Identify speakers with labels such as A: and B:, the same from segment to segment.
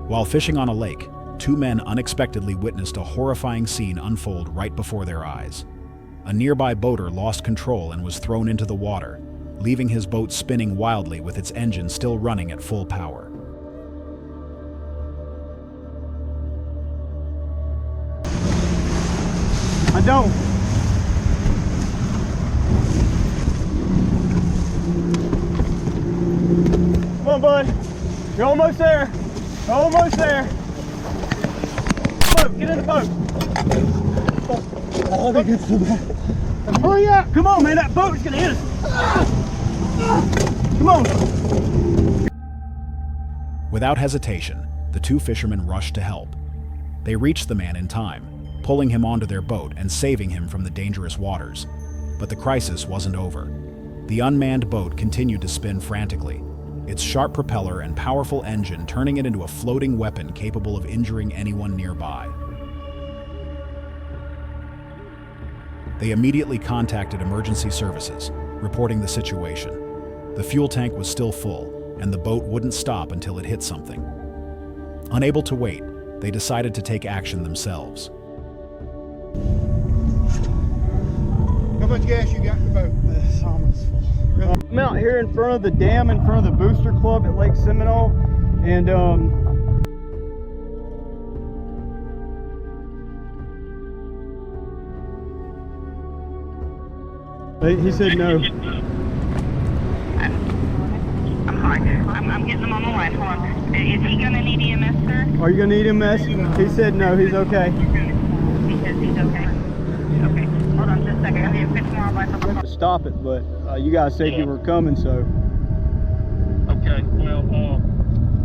A: While fishing on a lake, two men unexpectedly witnessed a horrifying scene unfold right before their eyes. A nearby boater lost control and was thrown into the water, leaving his boat spinning wildly with its engine still running at full power.
B: I don't. Come on, bud. You're almost there. Almost there. Boat, get in the boat.
C: Oh, that gets to that.
B: Hurry up. Come on, man. That boat is going to hit us. Come on.
A: Without hesitation, the two fishermen rushed to help. They reached the man in time, pulling him onto their boat and saving him from the dangerous waters. But the crisis wasn't over. The unmanned boat continued to spin frantically, its sharp propeller and powerful engine turning it into a floating weapon capable of injuring anyone nearby. They immediately contacted emergency services, reporting the situation. The fuel tank was still full, and the boat wouldn't stop until it hit something. Unable to wait, they decided to take action themselves.
C: How much gas you got in the boat?
B: It's almost full. I'm out here in front of the dam, in front of the Booster Club at Lake Seminole, and he said no.
D: I'm sorry. I'm getting them on the line. Hold on. Is he gonna need EMS, sir?
B: Are you gonna need EMS? He said no. He's okay.
D: He says he's okay. Okay. Hold on just a second. I need to fix more by
B: Stop it, but you guys said you were coming, so.
E: Okay, well,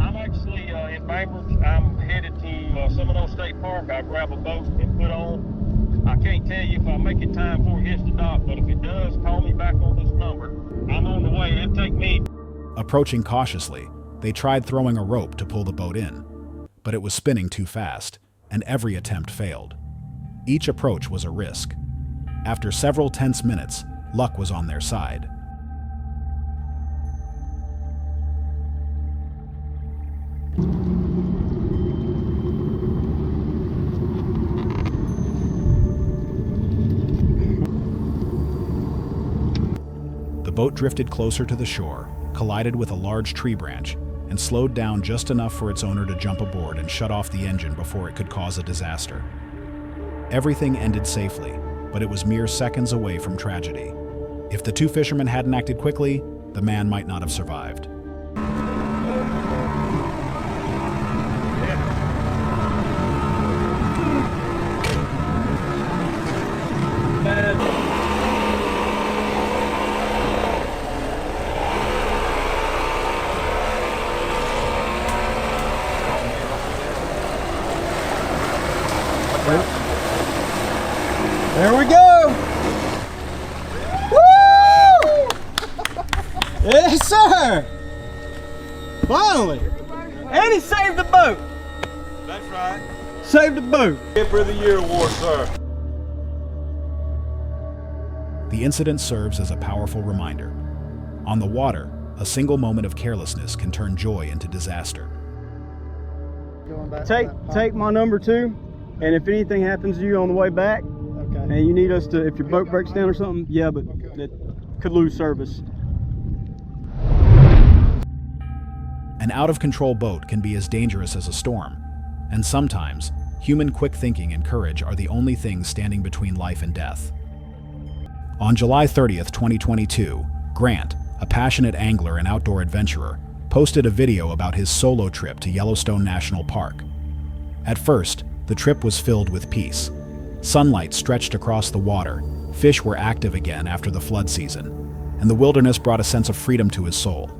E: I'm actually in Bainbridge. I'm headed to Seminole State Park. I grab a boat and put on. I can't tell you if I make it time before it hits the dock, but if it does, call me back on this number. I'm on the way. It'll take me.
A: Approaching cautiously, they tried throwing a rope to pull the boat in, but it was spinning too fast, and every attempt failed. Each approach was a risk. After several tense minutes, luck was on their side. The boat drifted closer to the shore, collided with a large tree branch, and slowed down just enough for its owner to jump aboard and shut off the engine before it could cause a disaster. Everything ended safely, but it was mere seconds away from tragedy. If the two fishermen hadn't acted quickly, the man might not have survived.
B: There we go! Woo! Yes, sir! Finally! And he saved the boat!
E: That's right.
B: Saved the boat!
E: Skipper of the Year award, sir.
A: The incident serves as a powerful reminder. On the water, a single moment of carelessness can turn joy into disaster.
B: Take my number 2, and if anything happens to you on the way back, and you need us to, if your boat breaks down or something, yeah, but it could lose service.
A: An out-of-control boat can be as dangerous as a storm, and sometimes, human quick thinking and courage are the only things standing between life and death. On July 30th, 2022, Grant, a passionate angler and outdoor adventurer, posted a video about his solo trip to Yellowstone National Park. At first, the trip was filled with peace. Sunlight stretched across the water, fish were active again after the flood season, and the wilderness brought a sense of freedom to his soul.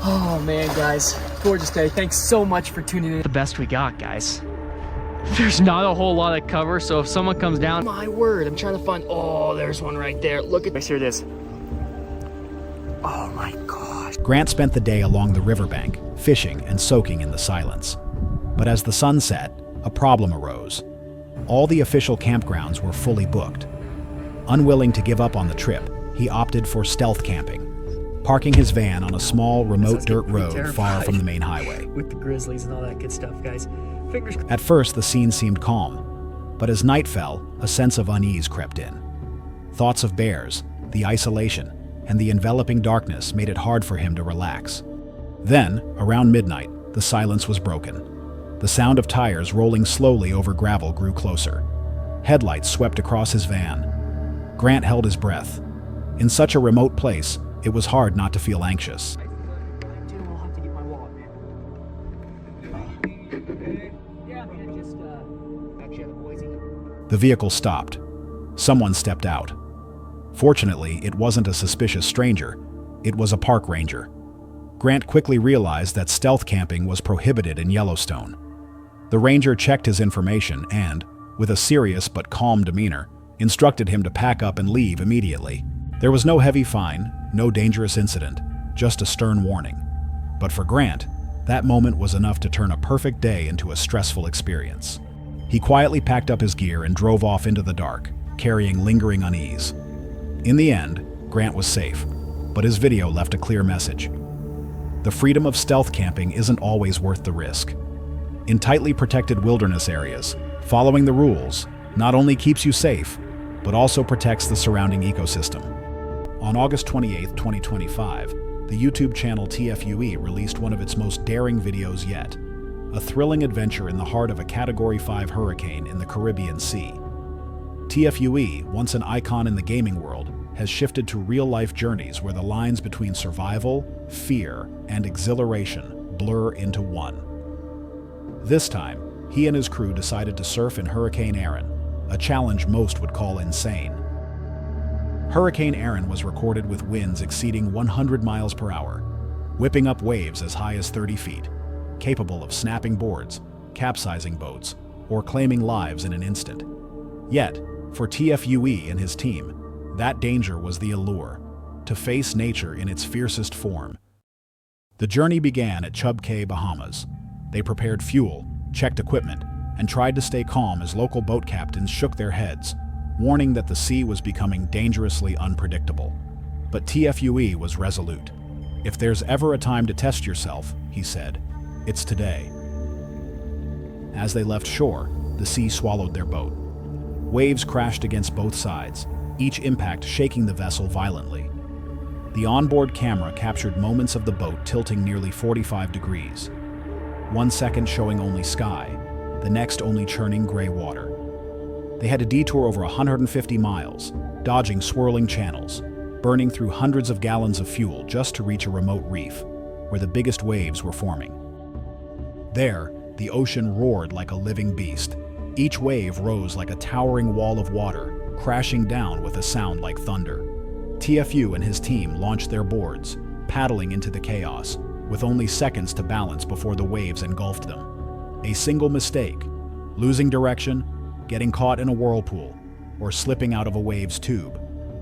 F: Oh man, guys, gorgeous day. Thanks so much for tuning in. The best we got, guys. There's not a whole lot of cover, so if someone comes down, my word, I'm trying to find, oh, there's one right there. Look at this, here it is. Oh my gosh.
A: Grant spent the day along the riverbank, fishing and soaking in the silence. But as the sun set, a problem arose. All the official campgrounds were fully booked. Unwilling to give up on the trip, he opted for stealth camping. parking his van on a small, remote
F: Sounds
A: dirt
F: pretty
A: road far
F: terrified.
A: from the main highway.
F: With the grizzlies and all that good stuff, guys. Fingers crossed.
A: At first, the scene seemed calm, but as night fell, a sense of unease crept in. Thoughts of bears, the isolation, and the enveloping darkness made it hard for him to relax. Then, around midnight, the silence was broken. The sound of tires rolling slowly over gravel grew closer. Headlights swept across his van. Grant held his breath. In such a remote place, it was hard not to feel anxious.
F: Dude, I'll have to get my wallet, man. Yeah, man, just, actually out of Boise.
A: The vehicle stopped. Someone stepped out. Fortunately, it wasn't a suspicious stranger. It was a park ranger. Grant quickly realized that stealth camping was prohibited in Yellowstone. The ranger checked his information and, with a serious but calm demeanor, instructed him to pack up and leave immediately. There was no heavy fine, no dangerous incident, just a stern warning. But for Grant, that moment was enough to turn a perfect day into a stressful experience. He quietly packed up his gear and drove off into the dark, carrying lingering unease. In the end, Grant was safe, but his video left a clear message. The freedom of stealth camping isn't always worth the risk. In tightly protected wilderness areas, following the rules not only keeps you safe, but also protects the surrounding ecosystem. On August 28, 2025, the YouTube channel TFUE released one of its most daring videos yet, a thrilling adventure in the heart of a Category 5 hurricane in the Caribbean Sea. TFUE, once an icon in the gaming world, has shifted to real-life journeys where the lines between survival, fear, and exhilaration blur into one. This time, he and his crew decided to surf in Hurricane Erin, a challenge most would call insane. Hurricane Erin was recorded with winds exceeding 100 miles per hour, whipping up waves as high as 30 feet, capable of snapping boards, capsizing boats, or claiming lives in an instant. Yet, for TFUE and his team, that danger was the allure, to face nature in its fiercest form. The journey began at Chub Cay, Bahamas. They prepared fuel, checked equipment, and tried to stay calm as local boat captains shook their heads, warning that the sea was becoming dangerously unpredictable. But TFUE was resolute. If there's ever a time to test yourself, he said, it's today. As they left shore, the sea swallowed their boat. Waves crashed against both sides, each impact shaking the vessel violently. The onboard camera captured moments of the boat tilting nearly 45 degrees. 1 second showing only sky, the next only churning gray water. They had to detour over 150 miles, dodging swirling channels, burning through hundreds of gallons of fuel just to reach a remote reef, where the biggest waves were forming. There, the ocean roared like a living beast. Each wave rose like a towering wall of water, crashing down with a sound like thunder. TFU and his team launched their boards, paddling into the chaos, with only seconds to balance before the waves engulfed them. A single mistake, losing direction, getting caught in a whirlpool, or slipping out of a wave's tube,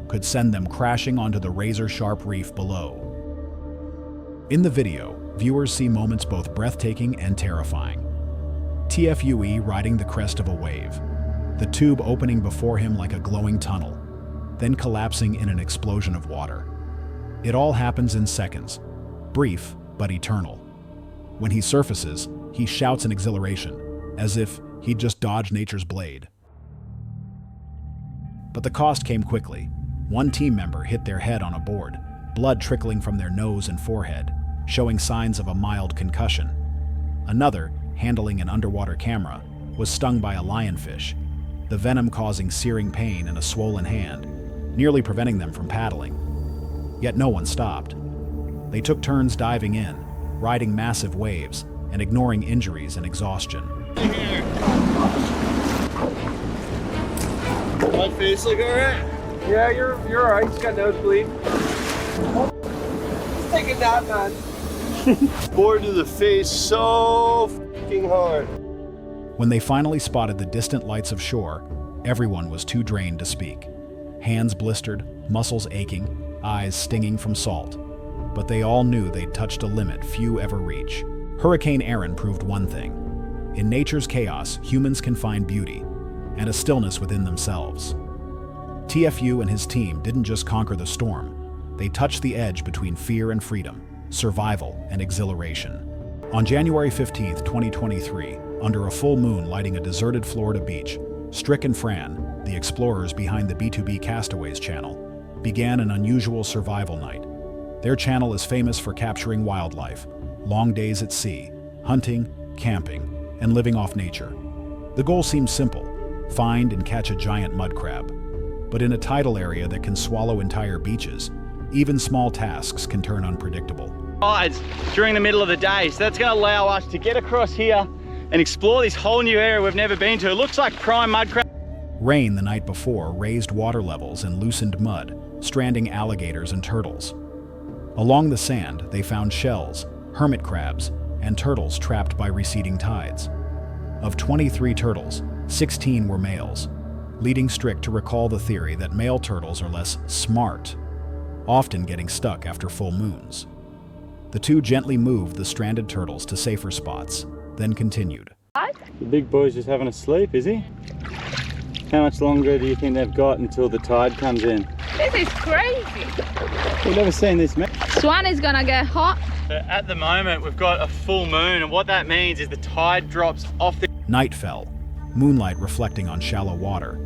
A: could send them crashing onto the razor-sharp reef below. In the video, viewers see moments both breathtaking and terrifying. TFUE riding the crest of a wave, the tube opening before him like a glowing tunnel, then collapsing in an explosion of water. It all happens in seconds, brief but eternal. When he surfaces, he shouts in exhilaration, as if he'd just dodged nature's blade. But the cost came quickly. One team member hit their head on a board, blood trickling from their nose and forehead, showing signs of a mild concussion. Another, handling an underwater camera, was stung by a lionfish, the venom causing searing pain in a swollen hand, nearly preventing them from paddling. Yet no one stopped. They took turns diving in, riding massive waves, and ignoring injuries and exhaustion.
G: My face look alright?
B: Yeah, you're alright. He's got nosebleed.
G: Let's take a nap, man. Bored to the face so fucking hard.
A: When they finally spotted the distant lights of shore, everyone was too drained to speak. Hands blistered, muscles aching, eyes stinging from salt. But they all knew they'd touched a limit few ever reach. Hurricane Erin proved one thing. In nature's chaos, humans can find beauty, and a stillness within themselves. TFU and his team didn't just conquer the storm, They touch the edge between fear and freedom, survival and exhilaration. On January 15th, 2023, under a full moon lighting a deserted Florida beach, Strick and Fran, the explorers behind the B2B Castaways channel, began an unusual survival night. Their channel is famous for capturing wildlife, long days at sea, hunting, camping, and living off nature. The goal seems simple: find and catch a giant mud crab. But in a tidal area that can swallow entire beaches, even small tasks can turn unpredictable.
H: Tides during the middle of the day, so that's going to allow us to get across here and explore this whole new area we've never been to. It looks like prime mud crab.
A: Rain the night before raised water levels and loosened mud, stranding alligators and turtles. Along the sand, they found shells, hermit crabs, and turtles trapped by receding tides. Of 23 turtles, 16 were males, leading Strick to recall the theory that male turtles are less smart, often getting stuck after full moons. The two gently moved the stranded turtles to safer spots, then continued.
H: The big boy's just having a sleep, is he? How much longer do you think they've got until the tide comes in?
I: This is crazy.
H: We've never seen this, man.
I: Swan is gonna get hot.
H: So at the moment, we've got a full moon, and what that means is the tide drops off the...
A: Night fell, moonlight reflecting on shallow water.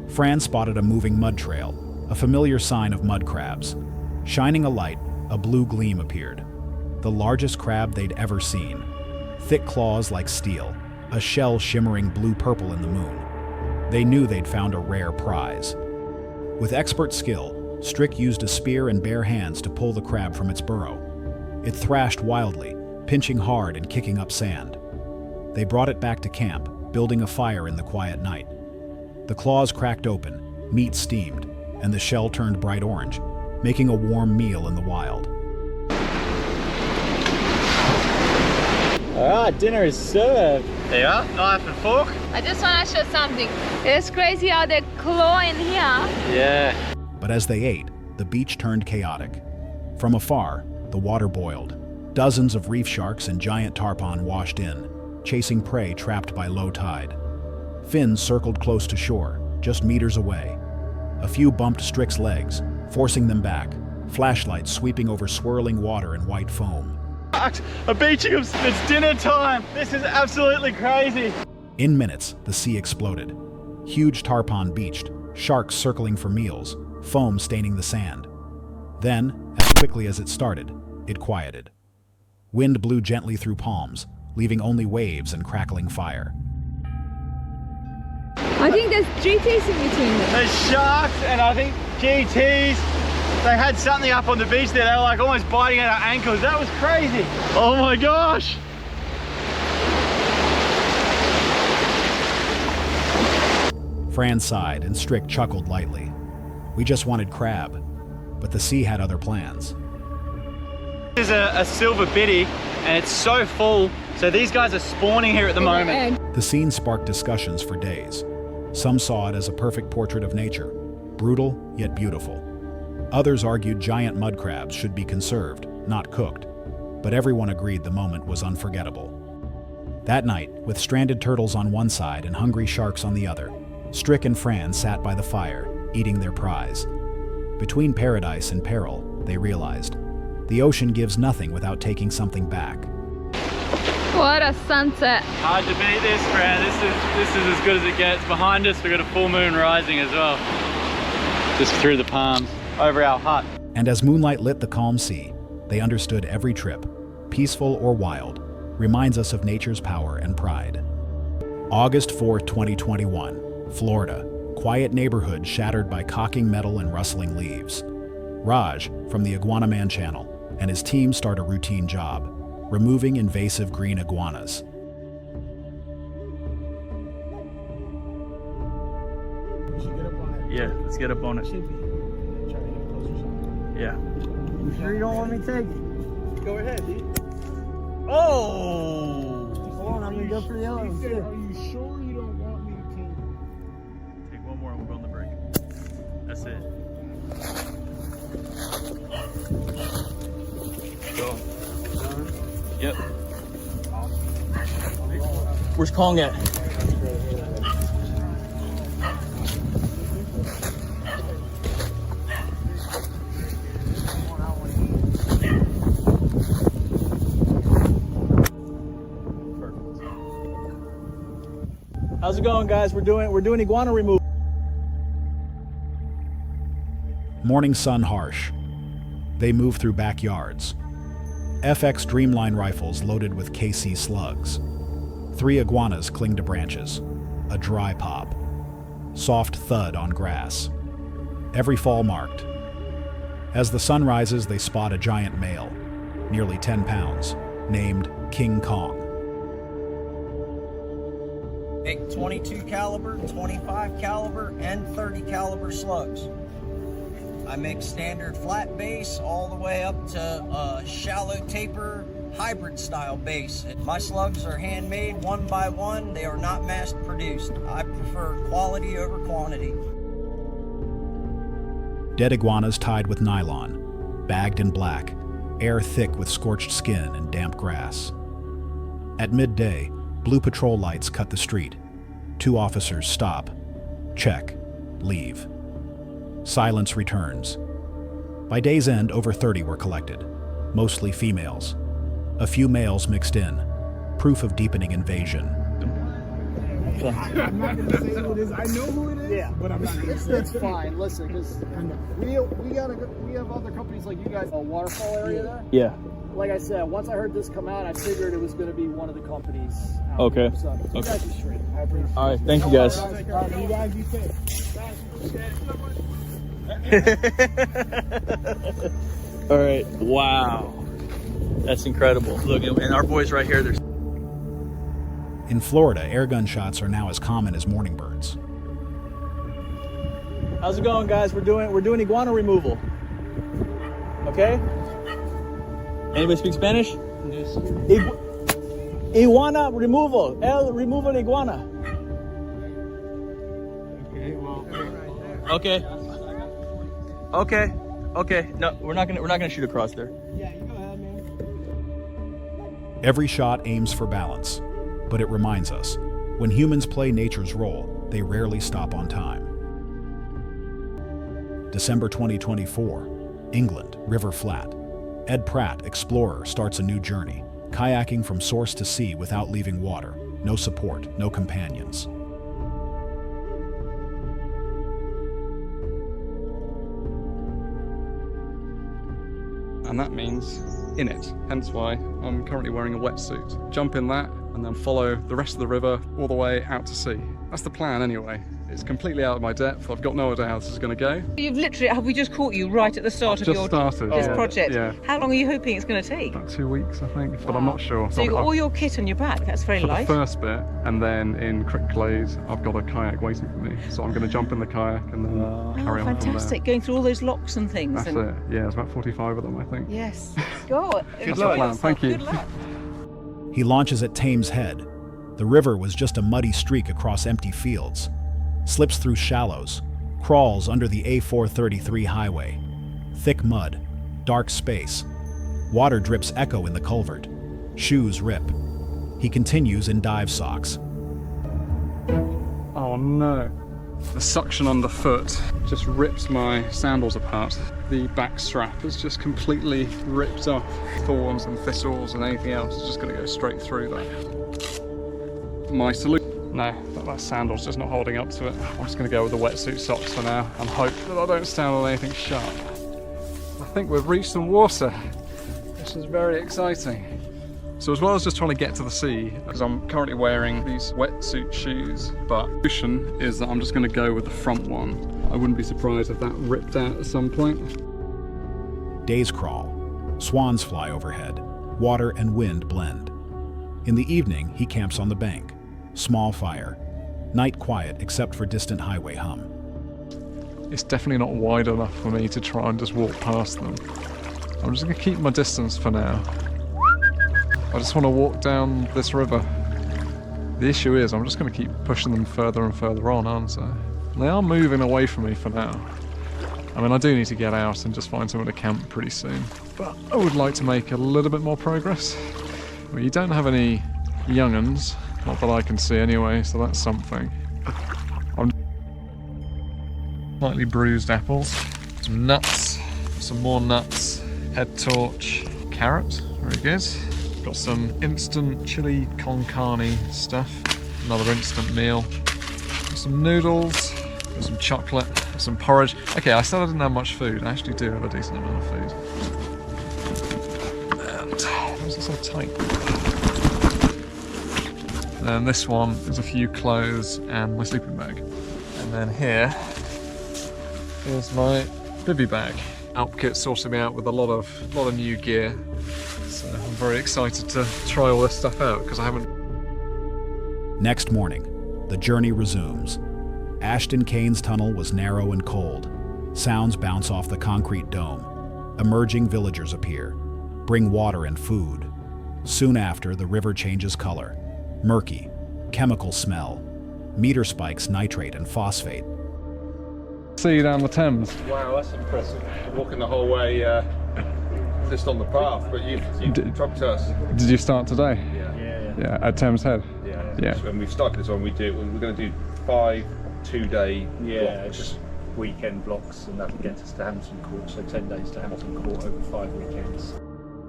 A: Fran spotted a moving mud trail, a familiar sign of mud crabs. Shining a light, a blue gleam appeared. The largest crab they'd ever seen. Thick claws like steel, a shell shimmering blue-purple in the moon. They knew they'd found a rare prize. With expert skill, Strick used a spear and bare hands to pull the crab from its burrow. It thrashed wildly, pinching hard and kicking up sand. They brought it back to camp, building a fire in the quiet night. The claws cracked open, meat steamed, and the shell turned bright orange, making a warm meal in the wild.
H: All right, dinner is served. There you are, knife and fork.
I: I just wanna show something. It's crazy how they claw in here.
H: Yeah.
A: But as they ate, the beach turned chaotic. From afar, the water boiled. Dozens of reef sharks and giant tarpon washed in, chasing prey trapped by low tide. Fins circled close to shore, just meters away. A few bumped Strick's legs, forcing them back, flashlights sweeping over swirling water and white foam.
H: A beaching of... It's dinner time! This is absolutely crazy!
A: In minutes, the sea exploded. Huge tarpon beached, sharks circling for meals, foam staining the sand. Then, as quickly as it started, it quieted. Wind blew gently through palms, leaving only waves and crackling fire.
I: I think there's GTs in between them.
H: There's sharks and I think GTs. They had something up on the beach there. They were like almost biting at our ankles. That was crazy. Oh my gosh.
A: Fran sighed and Strick chuckled lightly. We just wanted crab, but the sea had other plans.
H: This is a silver biddy and it's so full. So these guys are spawning here at the moment.
A: The scene sparked discussions for days. Some saw it as a perfect portrait of nature, brutal yet beautiful. Others argued giant mud crabs should be conserved, not cooked, but everyone agreed the moment was unforgettable. That night, with stranded turtles on one side and hungry sharks on the other, Strick and Fran sat by the fire, eating their prize. Between paradise and peril, they realized, the ocean gives nothing without taking something back.
I: What a sunset.
H: Hard to beat this, Fran. This is as good as it gets. Behind us, we've got a full moon rising as well. Just through the palms, over our hut.
A: And as moonlight lit the calm sea, they understood every trip, peaceful or wild, reminds us of nature's power and pride. August 4, 2021, Florida. Quiet neighborhood shattered by cocking metal and rustling leaves. Raj, from the Iguana Man channel, and his team start a routine job, removing invasive green iguanas.
H: Yeah, let's get up on it. Yeah.
B: You sure you don't want me to take it?
C: Go ahead, dude.
H: Oh!
B: Hold on, I'm gonna go for the other one.
C: Are you sure you don't want me to kill you?
H: Take one more and we'll go on the break. That's it. Go. Yep. Where's Kong at? How's it going, guys? We're doing iguana removal.
A: Morning sun harsh. They move through backyards. FX Dreamline rifles loaded with KC slugs. 3 iguanas cling to branches. A dry pop. Soft thud on grass. Every fall marked. As the sun rises, they spot a giant male, nearly 10 pounds, named King Kong.
J: Make 22 caliber, 25 caliber, and 30 caliber slugs. I make standard flat base all the way up to shallow taper hybrid style base. My slugs are handmade one by one. They are not mass produced. I prefer quality over quantity.
A: Dead iguanas tied with nylon, bagged in black, air thick with scorched skin and damp grass. At midday, blue patrol lights cut the street. 2 officers stop, check, leave. Silence returns. By day's end, over 30 were collected, mostly females. A few males mixed in, proof of deepening invasion.
C: I'm not going to say who it is. I know who it is, but I'm not going to say
H: It's fine. Listen, because we have other companies like you guys. A waterfall area there.
B: Yeah.
H: Like I said, once I heard this come out, I figured it was going to be one of the companies.
B: Okay.
H: Here. So you guys are straight. I appreciate it.
B: All right. Thank you, guys.
C: You guys be safe.
B: All right. Wow. That's incredible. Look, and our boys right here, they're...
A: In Florida, air gun shots are now as common as morning birds.
H: How's it going, guys? We're doing iguana removal. Okay?
B: Anybody speak Spanish?
H: Iguana removal. El removal iguana.
B: Okay. Okay. Okay. No, we're not gonna shoot across there.
C: Yeah, you go ahead, man.
A: Every shot aims for balance, but it reminds us, when humans play nature's role, they rarely stop on time. December 2024, England, River Flat. Ed Pratt, explorer, starts a new journey, kayaking from source to sea without leaving water. No support, no companions.
K: And that means in it, hence why I'm currently wearing a wetsuit. Jump in that and then follow the rest of the river all the way out to sea. That's the plan anyway. It's completely out of my depth. I've got no idea how this is going to go.
L: You've literally, have we just caught you right at the start of
K: Just started,
L: this
K: yeah,
L: project?
K: yeah.
L: How long are you hoping it's going to take?
K: About 2 weeks, I think, but I'm not sure.
L: So you've got all your kit on your back, that's very
K: for
L: light.
K: the first bit, and then in Crickleys, I've got a kayak waiting for me. So I'm going to jump in the kayak and then carry on from there.
L: Fantastic, going through all those locks and things.
K: That's it. Yeah, there's about 45 of them, I think.
L: Yes. God.
K: That's the plan. Thank you.
L: Good luck.
A: He launches at Thames Head. The river was just a muddy streak across empty fields. Slips through shallows, crawls under the A433 highway. Thick mud, dark space. Water drips echo in the culvert. Shoes rip. He continues in dive socks.
K: Oh no. The suction underfoot just rips my sandals apart. The back strap is just completely ripped off. Thorns and thistles and anything else is just going to go straight through that. My solution. No, that sandal's just not holding up to it. I'm just going to go with the wetsuit socks for now and hope that I don't stand on anything sharp. I think we've reached some water. This is very exciting. So as well as just trying to get to the sea, because I'm currently wearing these wetsuit shoes, but the solution is that I'm just going to go with the front one. I wouldn't be surprised if that ripped out at some point.
A: Days crawl. Swans fly overhead. Water and wind blend. In the evening, he camps on the bank. Small fire. Night quiet except for distant highway hum.
K: It's definitely not wide enough for me to try and just walk past them. I'm just going to keep my distance for now. I just want to walk down this river. The issue is I'm just going to keep pushing them further and further on, aren't I? They are moving away from me for now. I mean, I do need to get out and just find somewhere to camp pretty soon. But I would like to make a little bit more progress. Well, you don't have any young'uns. Not that I can see anyway, so that's something. I'm slightly bruised apples, some nuts, some more nuts, head torch, carrot, very good. Got some instant chili con carne stuff, another instant meal. Some noodles, some chocolate, some porridge. Okay, I said I didn't have much food. I actually do have a decent amount of food. And why is it so tight? And this one is a few clothes and my sleeping bag. And then here is my bivvy bag. Alpkit sorted me out with a lot of new gear. So I'm very excited to try all this stuff out because I haven't.
A: Next morning, the journey resumes. Ashton Kane's tunnel was narrow and cold. Sounds bounce off the concrete dome. Emerging villagers appear, bring water and food. Soon after, the river changes color. Murky, chemical smell. Meter spikes nitrate and phosphate.
K: See you down the Thames.
G: Wow, that's impressive. You're walking the whole way just on the path, but you've trucked us.
K: Did you start today?
G: Yeah,
K: at Thames Head?
G: Yeah. So when we've started this one, we're going to do 5 2-day blocks.
M: Just weekend blocks, and that'll get us to Hampton Court, so 10 days to Hampton Court over 5 weekends.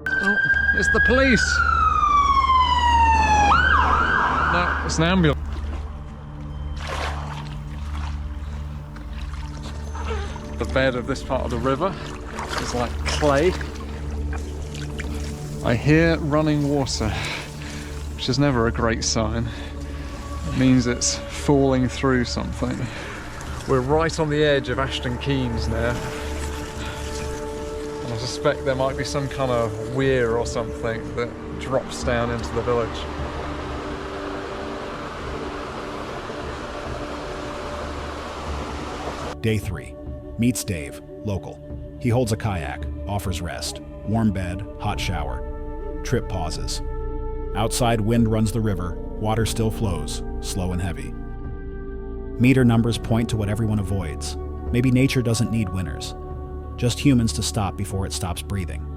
K: Oh, it's the police! No, it's an ambulance. The bed of this part of the river is like clay. I hear running water, which is never a great sign. It means it's falling through something. We're right on the edge of Ashton Keynes now. And I suspect there might be some kind of weir or something that drops down into the village.
A: Day 3. Meets Dave, local. He holds a kayak, offers rest. Warm bed, hot shower. Trip pauses. Outside, wind runs the river. Water still flows, slow and heavy. Meter numbers point to what everyone avoids. Maybe nature doesn't need winners. Just humans to stop before it stops breathing.